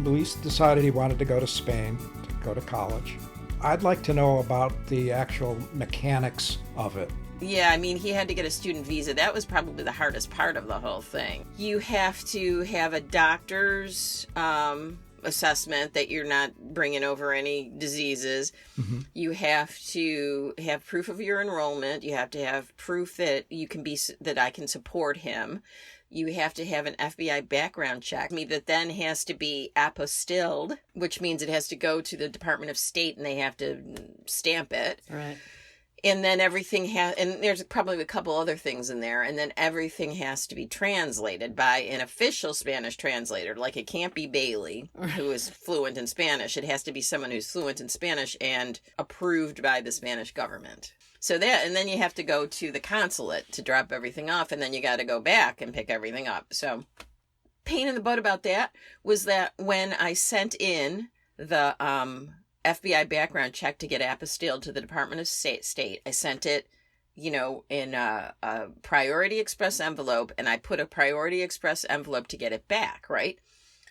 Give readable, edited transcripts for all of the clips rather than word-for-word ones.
Luis decided he wanted to go to Spain, to go to college. I'd like to know about the actual mechanics of it. Yeah, I mean, he had to get a student visa. That was probably the hardest part of the whole thing. You have to have a doctor's assessment that you're not bringing over any diseases. Mm-hmm. You have to have proof of your enrollment. You have to have proof that that I can support him. You have to have an FBI background check. That then has to be apostilled, which means it has to go to the Department of State and they have to stamp it. Right. And then and there's probably a couple other things in there. And then everything has to be translated by an official Spanish translator. Like, it can't be Baylie, who is fluent in Spanish. It has to be someone who's fluent in Spanish and approved by the Spanish government. And then you have to go to the consulate to drop everything off, and then you got to go back and pick everything up. So, pain in the butt about that was that when I sent in the FBI background check to get apostilled to the Department of State, I sent it, in a Priority Express envelope, and I put a Priority Express envelope to get it back, right?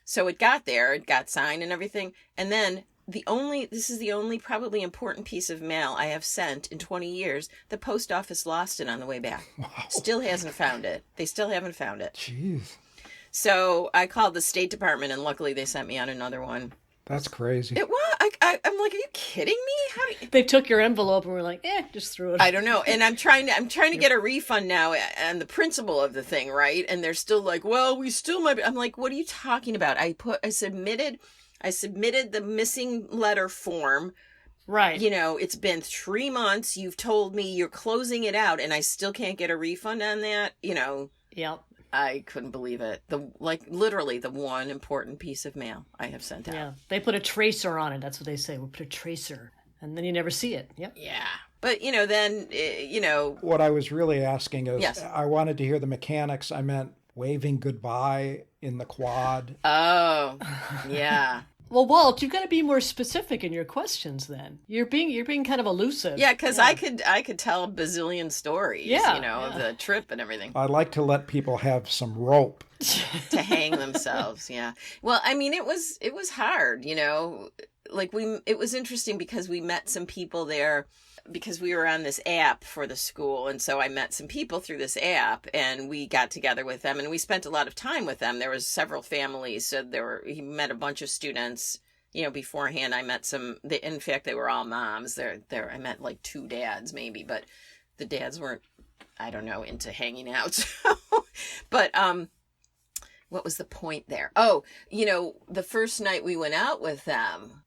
So it got there, it got signed and everything, and then this is the only probably important piece of mail I have sent in 20 years. The post office lost it on the way back. Wow. Still hasn't found it. They still haven't found it. Jeez. So I called the State Department, and luckily they sent me on another one. That's crazy. It was. I'm like, are you kidding me? They took your envelope and were like, just threw it. I don't know. And I'm trying to get a refund now on the principle of the thing, right? And they're still like, well, we still might be. I'm like, what are you talking about? I submitted the missing letter form. Right. It's been 3 months. You've told me you're closing it out, and I still can't get a refund on that. Yep. I couldn't believe it. Literally the one important piece of mail I have sent out. Yeah. They put a tracer on it. That's what they say. We'll put a tracer. And then you never see it. Yep. Yeah. But, then. What I was really asking is, yes. I wanted to hear the mechanics. I meant waving goodbye in the quad. Oh, yeah. Well, Walt, you've got to be more specific in your questions then. You're being kind of elusive. Yeah, because I could tell a bazillion stories, of the trip and everything. I like to let people have some rope. To hang themselves, yeah. Well, I mean, it was hard, it was interesting because we met some people there because we were on this app for the school. And so I met some people through this app, and we got together with them, and we spent a lot of time with them. There was several families. So he met a bunch of students, beforehand. I met in fact, they were all moms. I met like 2 dads maybe, but the dads weren't, I don't know, into hanging out. So, but, what was the point there? Oh, the first night we went out with them,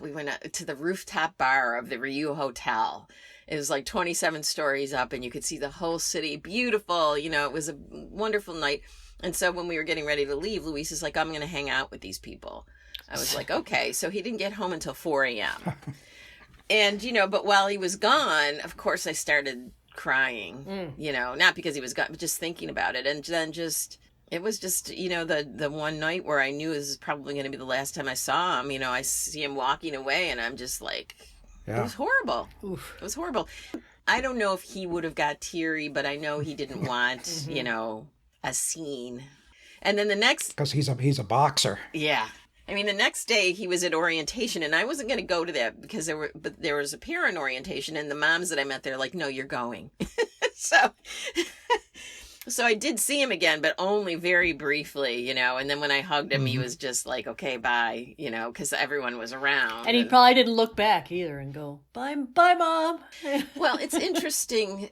we went to the rooftop bar of the Ryu Hotel. It was like 27 stories up, and you could see the whole city. Beautiful. It was a wonderful night. And so when we were getting ready to leave, Luis is like, I'm going to hang out with these people. I was like, okay. So he didn't get home until 4 a.m. And, but while he was gone, of course, I started crying, not because he was gone, but just thinking about it. And then it was just, the one night where I knew this is probably going to be the last time I saw him. I see him walking away, and I'm just like, yeah. It was horrible. Oof. It was horrible. I don't know if he would have got teary, but I know he didn't want, mm-hmm. A scene. And then the next... Because he's a boxer. Yeah. I mean, the next day he was at orientation, and I wasn't going to go to that because there was a parent orientation, and the moms that I met, they're like, no, you're going. So I did see him again, but only very briefly, and then when I hugged him, mm-hmm. he was just like, okay, bye, because everyone was around. And he probably didn't look back either and go, bye, Mom. Well, it's interesting.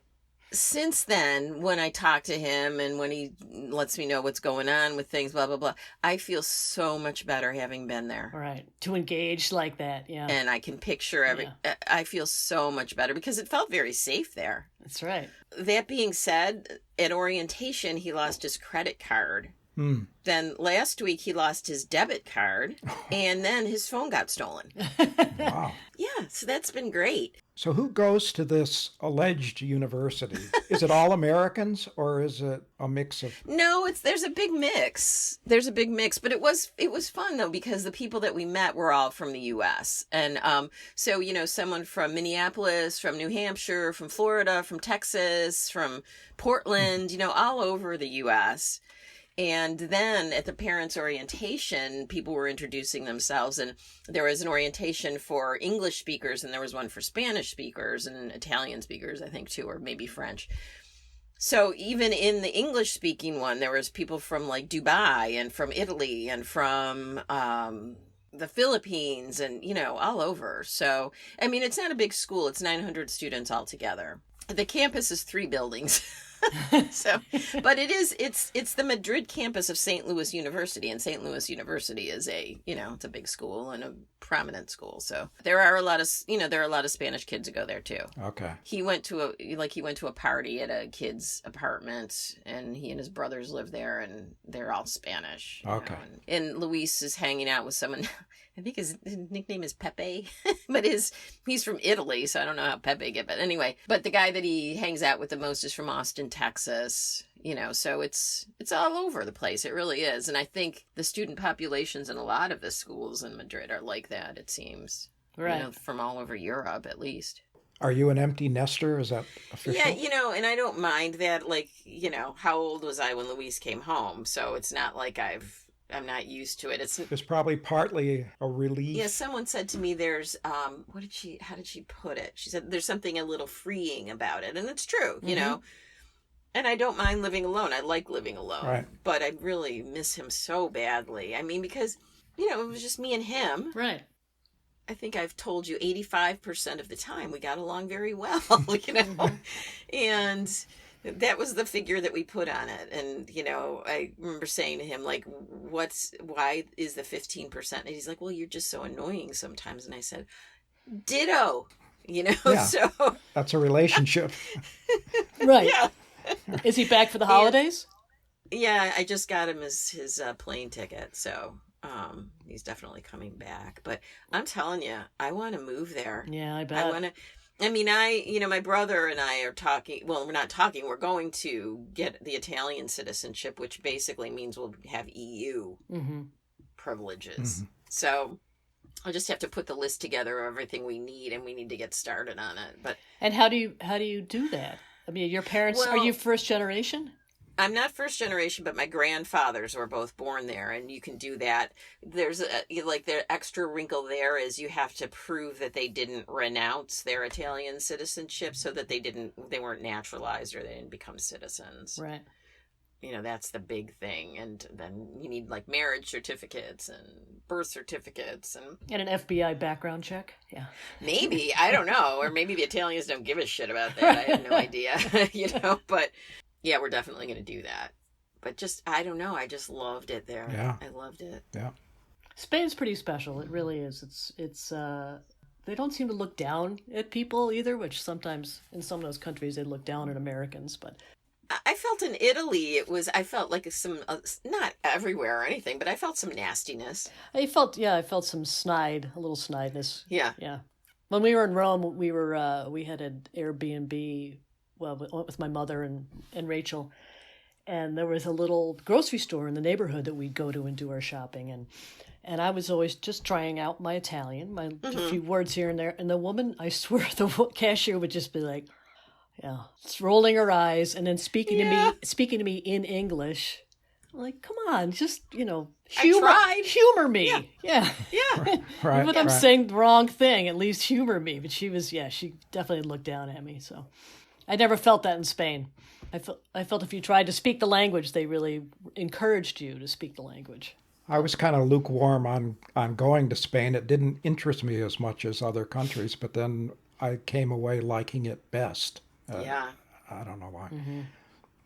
Since then, when I talk to him and when he lets me know what's going on with things, blah, blah, blah, I feel so much better having been there. Right. To engage like that, yeah. And I can picture I feel so much better because it felt very safe there. That's right. That being said, at orientation, he lost his credit card. Then last week he lost his debit card, and then his phone got stolen. Wow. Yeah, so that's been great. So who goes to this alleged university? Is it all Americans or is it a mix of... No, there's a big mix. There's a big mix, but it was fun though because the people that we met were all from the U.S. and so someone from Minneapolis, from New Hampshire, from Florida, from Texas, from Portland, all over the U.S. And then at the parents' orientation, people were introducing themselves, and there was an orientation for English speakers, and there was one for Spanish speakers and Italian speakers, I think, too, or maybe French. So even in the English-speaking one, there was people from like Dubai and from Italy and from the Philippines and, all over. So, I mean, it's not a big school. It's 900 students altogether. The campus is 3 buildings. So, but it's the Madrid campus of St. Louis University, and St. Louis University is it's a big school and a prominent school. So there are a lot of Spanish kids who go there too. Okay. He went to a party at a kid's apartment, and he and his brothers live there, and they're all Spanish. Okay. And Luis is hanging out with someone. I think his nickname is Pepe, but he's from Italy, so I don't know how Pepe get. But anyway, the guy that he hangs out with the most is from Austin, Texas. So it's all over the place. It really is, and I think the student populations in a lot of the schools in Madrid are like that. It seems, right, from all over Europe at least. Are you an empty nester? Is that official? Yeah, and I don't mind that. Like, how old was I when Luis came home? So it's not like I'm not used to it. It's probably partly a relief. Yeah, someone said to me there's how did she put it? She said there's something a little freeing about it. And it's true, And I don't mind living alone. I like living alone. Right. But I really miss him so badly. I mean, because, it was just me and him. Right. I think I've told you 85% of the time we got along very well, And that was the figure that we put on it. And, I remember saying to him, like, why is the 15%? And he's like, well, you're just so annoying sometimes. And I said, ditto, Yeah, so. That's a relationship. Right. Yeah. Is he back for the holidays? Yeah, I just got him his plane ticket. So he's definitely coming back. But I'm telling you, I want to move there. Yeah, I bet. My brother and I are talking. Well, we're not talking. We're going to get the Italian citizenship, which basically means we'll have EU privileges. Mm-hmm. So I'll just have to put the list together of everything we need, and we need to get started on it. And how do you do that? I mean, your parents, are you first generation? I'm not first generation, but my grandfathers were both born there, and you can do that. There's the extra wrinkle there is you have to prove that they didn't renounce their Italian citizenship, so that they weren't naturalized or they didn't become citizens. Right. That's the big thing. And then you need marriage certificates and birth certificates and an FBI background check. Yeah. Maybe, I don't know, or maybe the Italians don't give a shit about that. I have no idea, but yeah, we're definitely going to do that. But I don't know. I just loved it there. Yeah. I loved it. Yeah. Spain's pretty special. It really is. It's they don't seem to look down at people either, which sometimes in some of those countries they look down at Americans, but I felt in Italy, I felt like some, not everywhere or anything, but I felt some nastiness. I felt some a little snideness. Yeah. Yeah. When we were in Rome, we had an Airbnb, with my mother and Rachel, and there was a little grocery store in the neighborhood that we'd go to and do our shopping, and I was always just trying out my Italian, a few words here and there, and the woman, I swear, the cashier would just be like, yeah, just rolling her eyes and then speaking to me in English. I'm like, come on, just humor me. Yeah. Right. Even if I'm saying the wrong thing, at least humor me. But she definitely looked down at me. So I never felt that in Spain. I felt if you tried to speak the language, they really encouraged you to speak the language. I was kind of lukewarm on going to Spain. It didn't interest me as much as other countries, but then I came away liking it best. Yeah. I don't know why. Mm-hmm.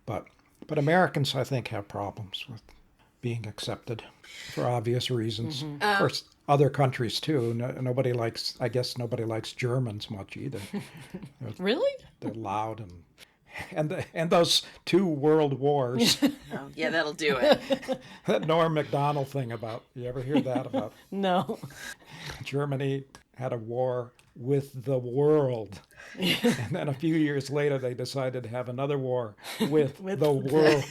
But Americans, I think, have problems with being accepted for obvious reasons. Mm-hmm. Of course, other countries, too. Nobody likes Germans much either. Really? They're loud and and those 2 world wars. Oh, yeah, that'll do it. That Norm Macdonald thing about, you ever hear that about No. Germany had a war with the world. And then a few years later, they decided to have another war with the world.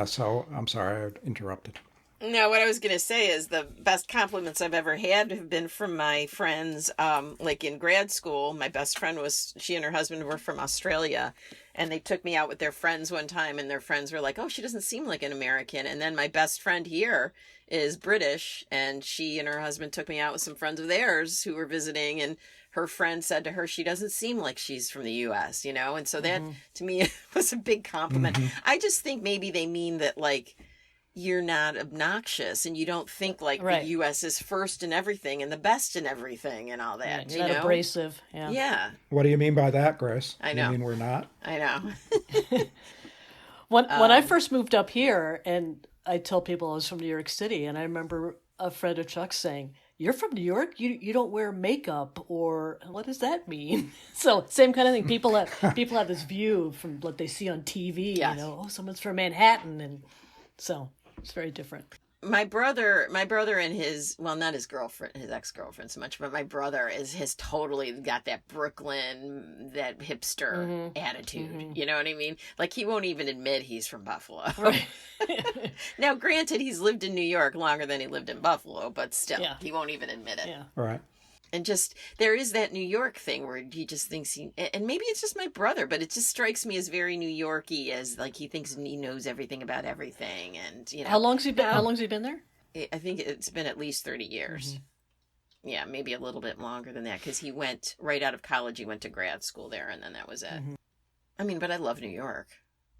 So I'm sorry I interrupted. No, what I was going to say is the best compliments I've ever had have been from my friends. Like in grad school, my best friend she and her husband were from Australia, and they took me out with their friends one time, and their friends were like, "Oh, she doesn't seem like an American." And then my best friend here is British, and she and her husband took me out with some friends of theirs who were visiting, and her friend said to her, "She doesn't seem like she's from the U.S., you know?" And so that, to me, was a big compliment. I just think maybe they mean that, like, you're not obnoxious and you don't think like the U.S. is first in everything and the best in everything and all that. You're not abrasive. Yeah. Yeah. What do you mean by that, Grace? I know. You mean we're not? I know. When I first moved up here, and I tell people I was from New York City, and I remember a friend of Chuck's saying, "You're from New York? You don't wear makeup, or what does that mean?" So same kind of thing. People have this view from what they see on TV. Yes. You know, oh, someone's from Manhattan, and so it's very different. My brother and his, well, not his girlfriend, his ex-girlfriend so much, but my brother has totally got that Brooklyn, that hipster attitude. You know what I mean? Like, he won't even admit he's from Buffalo. Right. Now, granted, he's lived in New York longer than he lived in Buffalo, but still, he won't even admit it. Yeah. Right. And just, there is that New York thing where he just thinks and maybe it's just my brother, but it just strikes me as very New Yorky, as like he thinks he knows everything about everything. And, you know. How long's he been there? I think it's been at least 30 years. Yeah, maybe a little bit longer than that, because he went right out of college, he went to grad school there, and then that was it. I mean, but I love New York.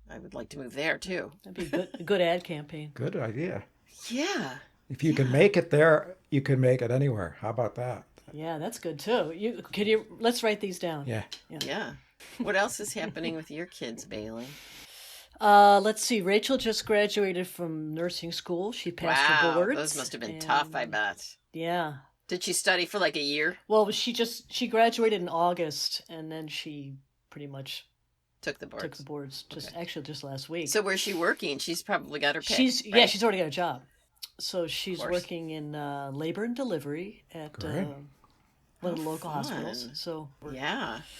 I would like to move there, too. That'd be a good ad campaign. Good idea. Yeah. If you can make it there, you can make it anywhere. How about that? Yeah, that's good too. Let's write these down. Yeah. What else is happening with your kids, Baylie? Let's see. Rachel just graduated from nursing school. She passed her boards. Those must have been tough, I bet. Yeah. Did she study for like a year? Well, she graduated in August, and then she pretty much took the boards. Just last week. So where's she working? She's probably got her pay. She's already got a job. So she's working in labor and delivery at one of the local hospitals. So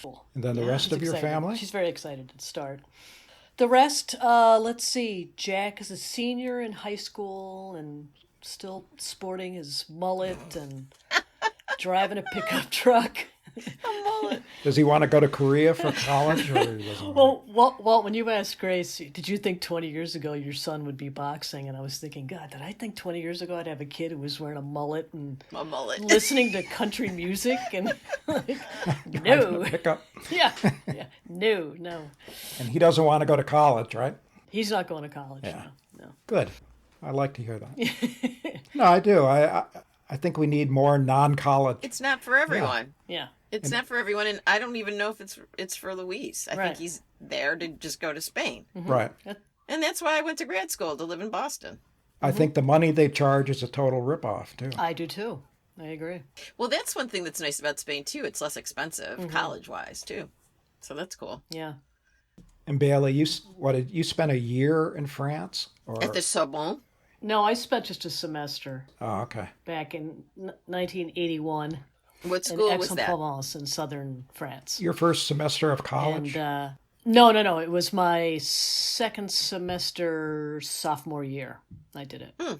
cool. And then the rest of your family? She's very excited to start. The rest, let's see. Jack is a senior in high school and still sporting his mullet and driving a pickup truck. A mullet. Does he want to go to Korea for college? Or he doesn't Well, when you asked Grace, did you think 20 years ago your son would be boxing? And I was thinking, God, did I think 20 years ago I'd have a kid who was wearing a mullet and listening to country music? And like, no. Pickup. Yeah. No. And he doesn't want to go to college, right? He's not going to college. Yeah. No. Good. I like to hear that. No, I do. I think we need more non-college. It's not for everyone. Yeah. It's not for everyone, and I don't even know if it's for Luis. I think he's there to just go to Spain. Right. And that's why I went to grad school, to live in Boston. I think the money they charge is a total ripoff, too. I do, too. I agree. Well, that's one thing that's nice about Spain, too. It's less expensive, college-wise, too. So that's cool. Yeah. And Baylie, you spent a year in France? Or? At the Sorbonne? No, I spent just a semester. Oh, okay. Back in 1981. What school was that? Aix-en-Provence in southern France. Your first semester of college? And, no. It was my second semester sophomore year. I did it.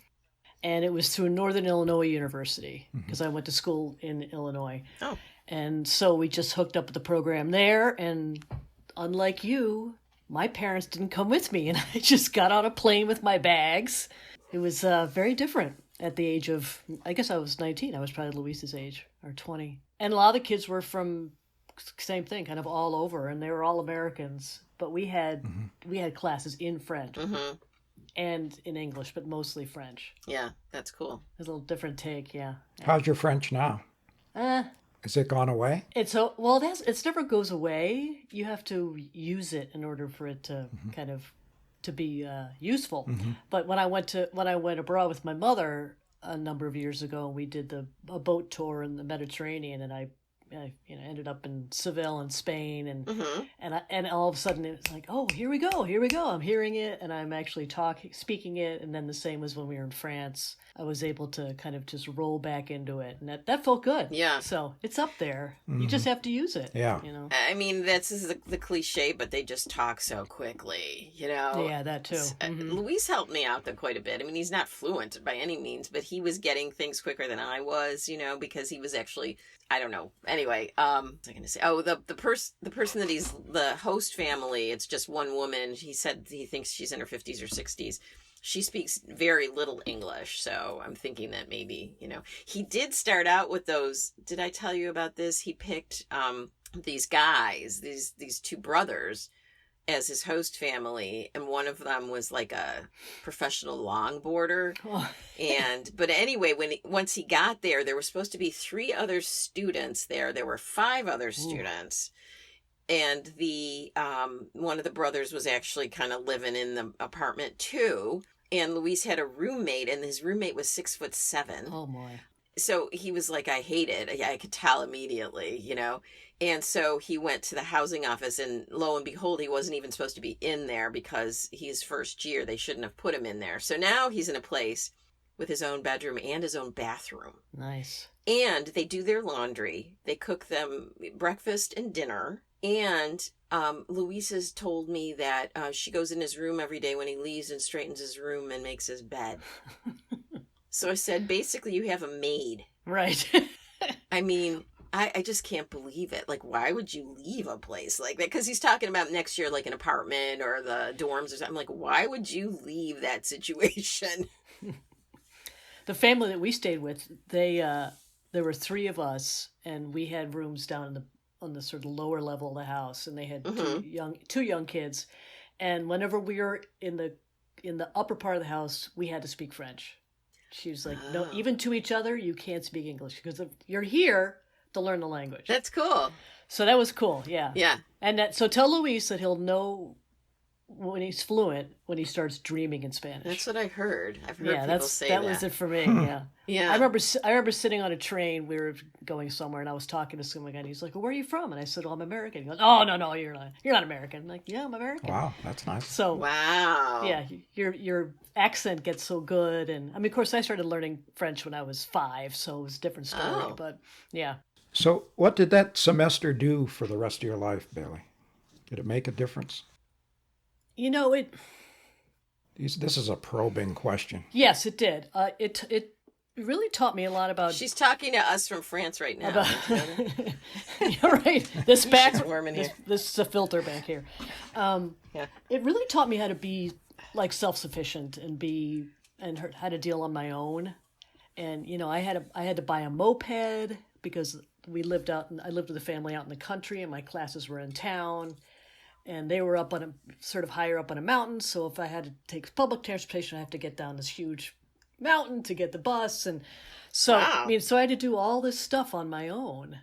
And it was through Northern Illinois University, because I went to school in Illinois. Oh. And so we just hooked up with the program there. And unlike you, my parents didn't come with me. And I just got on a plane with my bags. It was very different. At the age of, I guess I was 19. I was probably Luis's age, or 20. And a lot of the kids were from, same thing, kind of all over, and they were all Americans. But we had classes in French and in English, but mostly French. Yeah, that's cool. It's a little different take, yeah. How's your French now? Has it gone away? It never goes away. You have to use it in order for it to kind of to be useful. But when I went abroad with my mother a number of years ago, we did a boat tour in the Mediterranean, and I I ended up in Seville in Spain, and Mm-hmm. and all of a sudden it was like, oh, here we go. I'm hearing it, and I'm actually speaking it. And then the same was when we were in France. I was able to kind of just roll back into it, and that felt good. Yeah. So it's up there. You just have to use it. Yeah. I mean, that's the cliche, but they just talk so quickly, Yeah, that too. Luis helped me out though quite a bit. I mean, he's not fluent by any means, but he was getting things quicker than I was, because he was actually, I don't know. Anyway, what was I going to say? Oh, the person that he's the host family. It's just one woman. He said he thinks she's in her 50s or 60s. She speaks very little English, so I'm thinking that maybe, he did start out with those. Did I tell you about this? He picked these guys, these two brothers, as his host family, and one of them was like a professional longboarder. Oh. But anyway, once he got there were supposed to be 3 other students there. There were 5 other students. And the one of the brothers was actually kind of living in the apartment too. And Luis had a roommate, and his roommate was 6'7". Oh boy. So he was like, I hate it. I could tell immediately, And so he went to the housing office, and lo and behold, he wasn't even supposed to be in there because he's first year. They shouldn't have put him in there. So now he's in a place with his own bedroom and his own bathroom. Nice. And they do their laundry. They cook them breakfast and dinner. And Luis has told me that she goes in his room every day when he leaves and straightens his room and makes his bed. So I said, basically, you have a maid. Right. I mean, I just can't believe it. Like, why would you leave a place like that? Because he's talking about next year, like an apartment or the dorms or something. I'm like, why would you leave that situation? The family that we stayed with, there were 3 of us, and we had rooms down on the sort of lower level of the house, and they had two young kids, and whenever we were in the upper part of the house, we had to speak French. She was like, no, even to each other, you can't speak English because you're here to learn the language. That's cool. So that was cool. Yeah. Yeah. And so tell Luis that he'll know when he's fluent when he starts dreaming in Spanish. That's what I heard. I've heard people say that. That was it for me. Yeah. Yeah. I remember sitting on a train. We were going somewhere, and I was talking to some guy. And he's like, "Well, where are you from?" And I said, "Well, I'm American." He goes, "Oh, no, you're not American." I'm like, "Yeah, I'm American." Wow, that's nice. So wow. Yeah, your accent gets so good, and I mean, of course, I started learning French when I was 5, so it was a different story. Oh. But yeah. So, what did that semester do for the rest of your life, Baylie? Did it make a difference? This is a probing question. Yes, it did. It really taught me a lot about. She's talking to us from France right now. You're right. This back. Warm in here. This is a filter back here. Yeah. It really taught me how to be like self-sufficient and how to deal on my own. And I had to buy a moped because I lived with a family out in the country, and my classes were in town. And they were up on sort of higher up on a mountain. So if I had to take public transportation, I have to get down this huge mountain to get the bus. And so, wow. So I had to do all this stuff on my own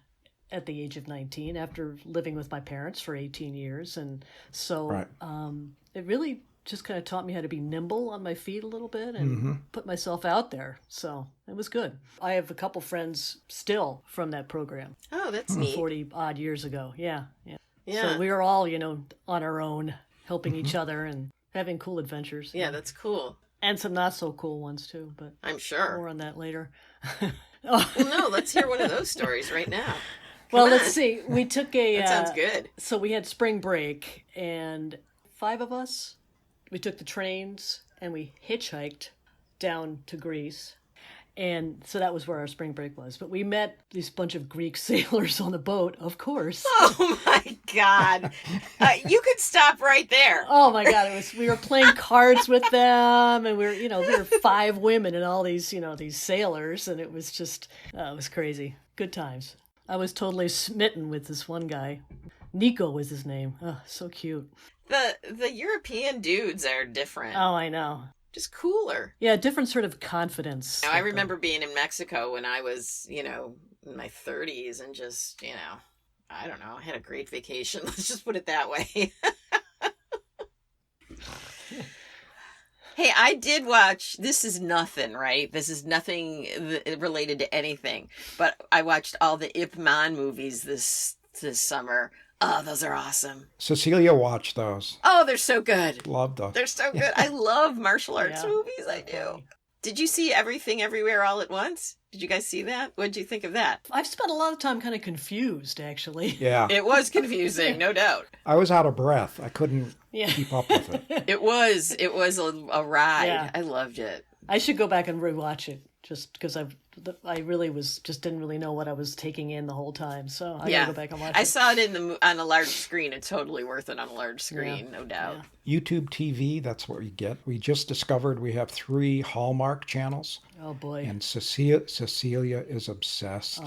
at the age of 19 after living with my parents for 18 years. And so right. It really just kind of taught me how to be nimble on my feet a little bit and put myself out there. So it was good. I have a couple friends still from that program. Oh, that's neat. 40 odd years ago. Yeah. Yeah. So we were all, on our own, helping each other and having cool adventures. Yeah, that's cool. And some not so cool ones too, but I'm sure. More on that later. Well, no, let's hear one of those stories right now. Let's see. We took that sounds good. So we had spring break, and 5 of us, we took the trains and we hitchhiked down to Greece. And so that was where our spring break was. But we met this bunch of Greek sailors on the boat, of course. Oh, my God. You could stop right there. Oh, my God. We were playing cards with them, and we were 5 women and all these, these sailors, and it was just, it was crazy. Good times. I was totally smitten with this one guy. Nico was his name. Oh, so cute. The European dudes are different. Oh, I know. Just cooler. Yeah, different sort of confidence. I remember being in Mexico when I was, in my 30s and just, I don't know, I had a great vacation. Let's just put it that way. Hey, I did watch. This is nothing, right? This is nothing related to anything. But I watched all the Ip Man movies this summer. Oh, those are awesome. Cecilia watched those. Oh, they're so good. Loved those. They're so good. I love martial arts Yeah. movies. I do. Did you see Everything Everywhere All at Once? Did you guys see that? What did you think of that? I've spent a lot of time kind of confused, actually. Yeah. It was confusing, no doubt. I was out of breath. I couldn't Yeah. keep up with it. It was a ride. Yeah. I loved it. I should go back and rewatch it just because I really didn't really know what I was taking in the whole time. So I gotta go back and watch it. I saw it on a large screen. It's totally worth it on a large screen, no doubt. YouTube TV, that's what we get. We just discovered we have 3 Hallmark channels. Oh boy. And Cecilia is obsessed.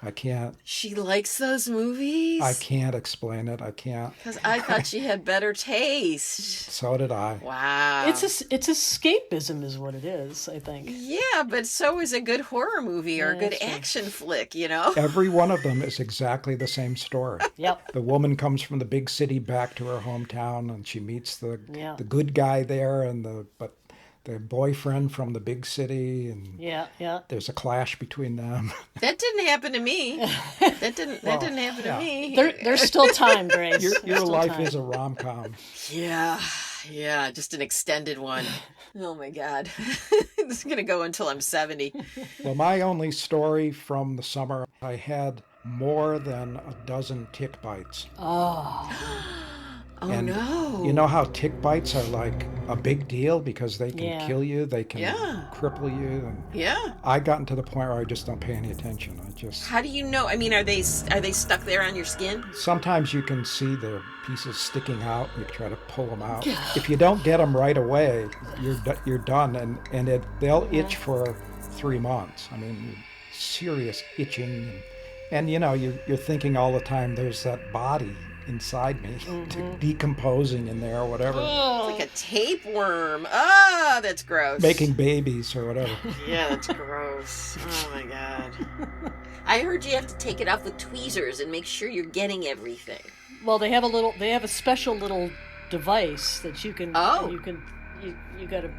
I can't She likes those movies? I can't explain it. I can't. Because I thought she had better taste. So did I. Wow. It's escapism is what it is, I think. Yeah, but so is a good horror movie or a good that's true. action flick, you know? Every one of them is exactly the same story. Yep. The woman comes from the big city back to her hometown, and she meets the Yeah. good guy there, and the boyfriend from the big city, and Yeah, yeah. there's a clash between them. That didn't happen to me. That didn't happen to me. There's still time, Grace. Your There's still life time. is a rom-com. Yeah, just an extended one. Oh my God. This is going to go until I'm 70. Well, my only story from the summer, I had more than a dozen tick bites. Oh, Oh And no. You know how tick bites are like a big deal because they can Yeah. kill you, they can Yeah. cripple you. And Yeah. I gotten to the point where I just don't pay any attention. I just How do you know? I mean, are they stuck there on your skin? sometimes you can see the pieces sticking out. You try to pull them out. If you don't get them right away, you're done, and they'll itch for 3 months. I mean, serious itching, and you know you're thinking all the time. There's that body inside me decomposing in there or whatever, It's like a tapeworm. Ah, that's gross. making babies or whatever. Yeah, that's gross. Oh my God. I heard you have to take it off with tweezers and make sure you're getting everything. well, they have a special little device that you can. Oh. You gotta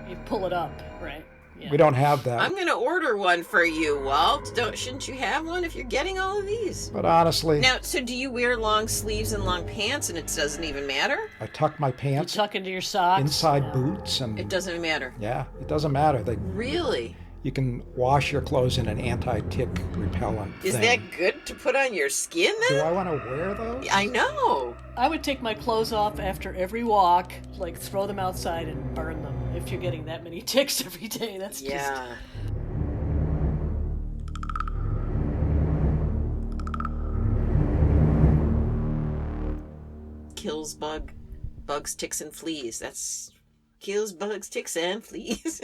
you pull it up, right? Yeah. We don't have that. I'm gonna order one for you, Walt. Shouldn't you have one if you're getting all of these? But honestly, Now, so do you wear long sleeves and long pants and it doesn't even matter? I tuck my You pants tuck into your socks. inside boots, and It doesn't matter. yeah, it doesn't matter. Really? You can wash your clothes in an anti-tick repellent Is thing. that good to put on your skin Do then? I want to wear those? I know. I would take my clothes off after every walk, throw them outside and burn them. If you're getting that many ticks every day, that's just. Yeah. Kills bugs, ticks, and fleas. That's kills bugs, ticks, and fleas.